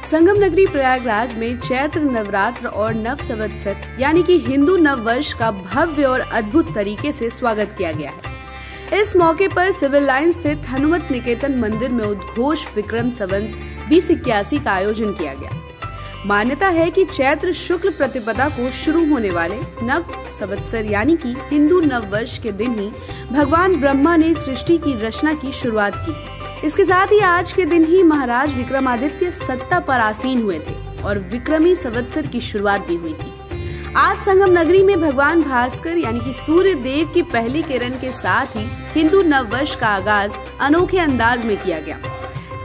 संगम नगरी प्रयागराज में चैत्र नवरात्र और नव संवत्सर यानी कि हिंदू नव वर्ष का भव्य और अद्भुत तरीके से स्वागत किया गया है। इस मौके पर सिविल लाइन स्थित हनुमत निकेतन मंदिर में उद्घोष विक्रम संवत 2081 का आयोजन किया गया। मान्यता है कि चैत्र शुक्ल प्रतिपदा को शुरू होने वाले नव संवत्सर यानी कि हिंदू नव वर्ष के दिन ही भगवान ब्रह्मा ने सृष्टि की रचना की शुरुआत की। इसके साथ ही आज के दिन ही महाराज विक्रमादित्य सत्ता पर आसीन हुए थे और विक्रमी संवत्सर की शुरुआत भी हुई थी। आज संगम नगरी में भगवान भास्कर यानी कि सूर्य देव की पहली किरण के साथ ही हिंदू नव वर्ष का आगाज अनोखे अंदाज में किया गया।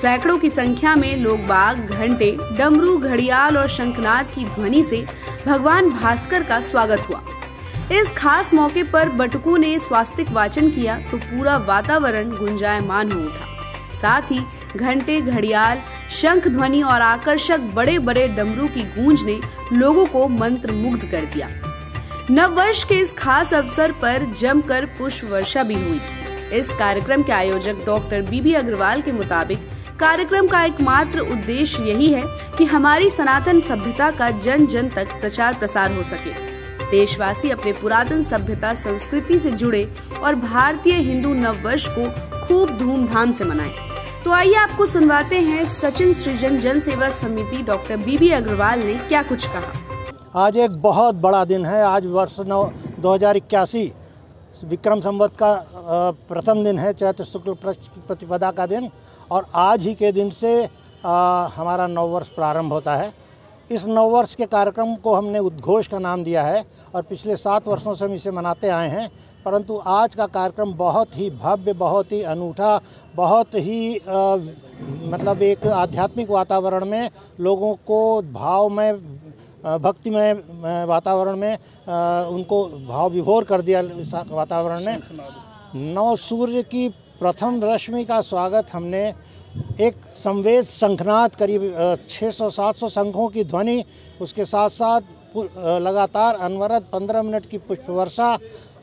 सैकड़ों की संख्या में लोग बाग, घंटे, डमरू, घड़ियाल और शंखनाद की ध्वनि से भगवान भास्कर का स्वागत हुआ। इस खास मौके पर बटुकों ने स्वास्तिक वाचन किया तो पूरा वातावरण गुंजायमान हो उठा। साथ ही घंटे, घड़ियाल, शंख ध्वनि और आकर्षक बड़े बड़े डमरू की गूंज ने लोगों को मंत्र मुग्ध कर दिया। नव वर्ष के इस खास अवसर पर जमकर पुष्प वर्षा भी हुई। इस कार्यक्रम के आयोजक डॉक्टर बीबी अग्रवाल के मुताबिक कार्यक्रम का एकमात्र उद्देश्य यही है कि हमारी सनातन सभ्यता का जन जन तक प्रचार प्रसार हो सके। देशवासी अपने पुरातन सभ्यता संस्कृति से जुड़े और भारतीय हिंदू नव वर्ष को खूब धूमधाम से मनाएं। तो आइए आपको सुनवाते हैं सचिन सृजन जन सेवा समिति डॉक्टर बीबी अग्रवाल ने क्या कुछ कहा। आज एक बहुत बड़ा दिन है। आज वर्ष 2081 विक्रम संवत का प्रथम दिन है, चैत्र शुक्ल प्रतिपदा का दिन, और आज ही के दिन से हमारा नववर्ष प्रारंभ होता है। इस नववर्ष के कार्यक्रम को हमने उद्घोष का नाम दिया है और पिछले 7 वर्षों से हम इसे मनाते आए हैं। परंतु आज का कार्यक्रम बहुत ही भव्य, बहुत ही अनूठा, बहुत ही मतलब एक आध्यात्मिक वातावरण में लोगों को भावमय, भक्तिमय वातावरण में उनको भाव विभोर कर दिया। इस वातावरण ने नव सूर्य की प्रथम रश्मि का स्वागत हमने एक संवेद शंखनाद, करीब 600-700 शंखों की ध्वनि, उसके साथ साथ लगातार अनवरत 15 मिनट की पुष्प वर्षा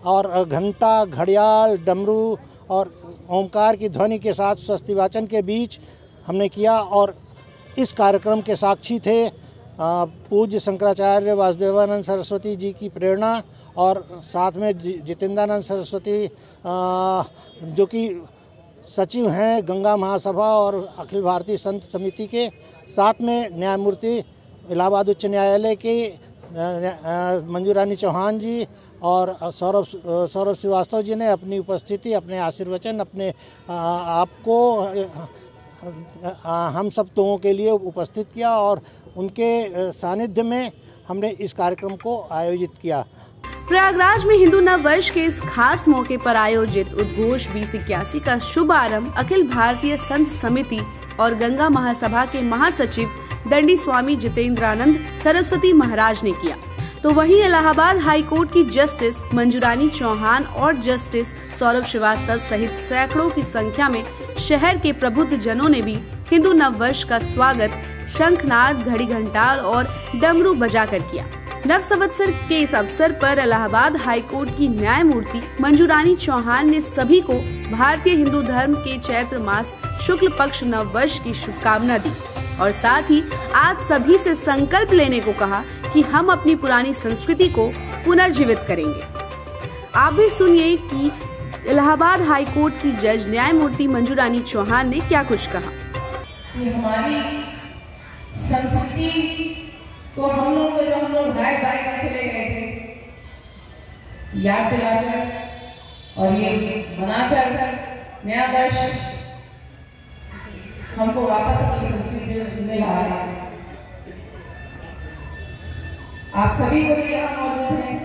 और घंटा, घड़ियाल, डमरू और ओमकार की ध्वनि के साथ स्वस्ति वाचन के बीच हमने किया। और इस कार्यक्रम के साक्षी थे पूज्य शंकराचार्य वासुदेवानंद सरस्वती जी की प्रेरणा और साथ में जितेंद्रानंद सरस्वती जो कि सचिव हैं गंगा महासभा और अखिल भारतीय संत समिति के, साथ में न्यायमूर्ति इलाहाबाद उच्च न्यायालय के मंजू रानी चौहान जी और सौरभ श्रीवास्तव जी ने अपनी उपस्थिति, अपने आशीर्वचन, अपने आपको हम सब लोगों के लिए उपस्थित किया और उनके सानिध्य में हमने इस कार्यक्रम को आयोजित किया। प्रयागराज में हिंदू नव वर्ष के इस खास मौके पर आयोजित उद्घोष 2081 का शुभारंभ अखिल भारतीय संत समिति और गंगा महासभा के महासचिव दंडी स्वामी जितेंद्रानंद सरस्वती महाराज ने किया। तो वहीं इलाहाबाद हाई कोर्ट की जस्टिस मंजू रानी चौहान और जस्टिस सौरभ श्रीवास्तव सहित सैकड़ों की संख्या में शहर के प्रबुद्ध जनों ने भी हिंदू नव वर्ष का स्वागत शंखनाद, घड़ी घंटाल और डमरू बजाकर किया। नव संवत्सर के इस अवसर पर इलाहाबाद हाई कोर्ट की न्यायमूर्ति मंजू रानी चौहान ने सभी को भारतीय हिंदू धर्म के चैत्र मास शुक्ल पक्ष नव वर्ष की शुभकामना दी और साथ ही आज सभी से संकल्प लेने को कहा कि हम अपनी पुरानी संस्कृति को पुनर्जीवित करेंगे। आप भी सुनिए कि इलाहाबाद हाई कोर्ट की जज न्यायमूर्ति मंजू रानी चौहान ने क्या कुछ कहा। हमारी संस्कृति तो हम लोग भाई में चले गए थे, याद दिलाकर और ये मनाकर नया वर्ष हमको वापस अपनी संस्कृति में ला रहे हैं। आप सभी को यहाँ मौजूद हैं,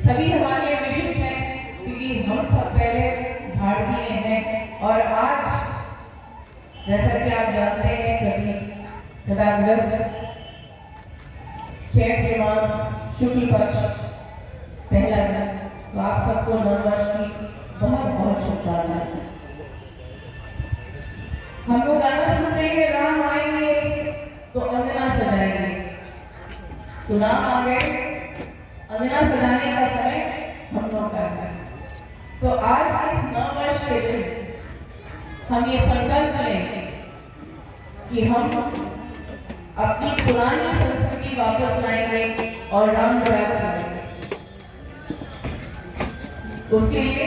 सभी हमारे लिए विशिष्ट हैं क्योंकि हम सब पहले भारतीय हैं। और आज जैसा कि आप जानते हैं दिवस चैत्र मास शुक्ल पक्ष पहला दिन, तो आप सबको नववर्ष की बहुत बहुत शुभकामनाएं। हम लोग गाना सुनते हैं, राम आएंगे तो अंगना सजाएंगे, तो राम आ गए, अंगना सजाने का समय हम लोग का है। तो आज इस नववर्ष के दिन हम ये संकल्प लें कि हम अपनी पुरानी संस्कृति वापस लाएंगे और राम राज्य लाएंगे। उसके लिए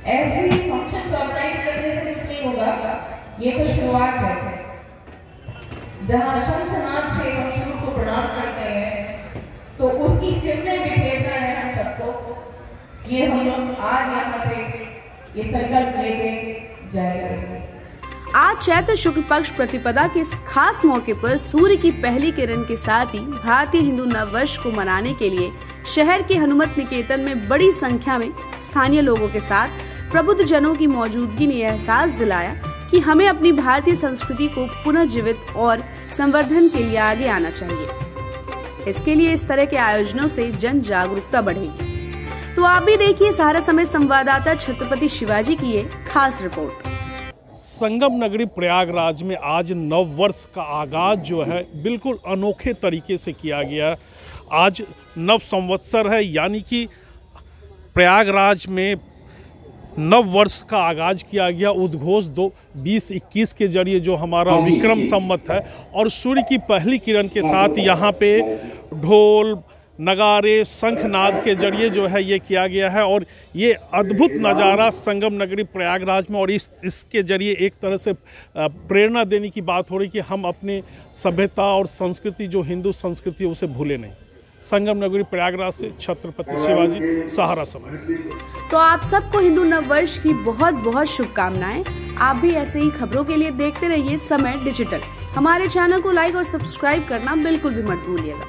ऐसे फंक्शंस ऑर्गेनाइज करने से कुछ नहीं होगा, ये तो शुरुआत है। जहां शंखनाद से हम शुरू को प्रणाम करते हैं, तो उसकी किरणें बिखेरना है हम सबको। ये हम लोग आज यहाँ से ये संकल्प लेके जाएंगे। आज चैत्र शुक्ल पक्ष प्रतिपदा के इस खास मौके पर सूर्य की पहली किरण के साथ ही भारतीय हिंदू नववर्ष को मनाने के लिए शहर के हनुमत निकेतन में बड़ी संख्या में स्थानीय लोगों के साथ प्रबुद्ध जनों की मौजूदगी ने एहसास दिलाया कि हमें अपनी भारतीय संस्कृति को पुनर्जीवित और संवर्धन के लिए आगे आना चाहिए। इसके लिए इस तरह के आयोजनों से जन जागरूकता बढ़ेगी। तो आप भी देखिए सहारा समय संवाददाता छत्रपति शिवाजी की ये खास रिपोर्ट। संगम नगरी प्रयागराज में आज नव वर्ष का आगाज जो है बिल्कुल अनोखे तरीके से किया गया। आज नव संवत्सर है, यानी कि प्रयागराज में नव वर्ष का आगाज किया गया उद्घोष 2021 के जरिए, जो हमारा विक्रम संवत है। और सूर्य की पहली किरण के साथ यहाँ पे ढोल नगारे शंखनाद के जरिए जो है ये किया गया है। और ये अद्भुत नज़ारा संगम नगरी प्रयागराज में, और इसके जरिए एक तरह से प्रेरणा देने की बात हो रही कि हम अपने सभ्यता और संस्कृति, जो हिंदू संस्कृति है, उसे भूले नहीं। संगम नगरी प्रयागराज से छत्रपति शिवाजी, सहारा समय। तो आप सबको हिंदू नववर्ष की बहुत बहुत शुभकामनाएं। आप भी ऐसे ही खबरों के लिए देखते रहिए समय डिजिटल। हमारे चैनल को लाइक और सब्सक्राइब करना बिल्कुल भी मत भूलिएगा।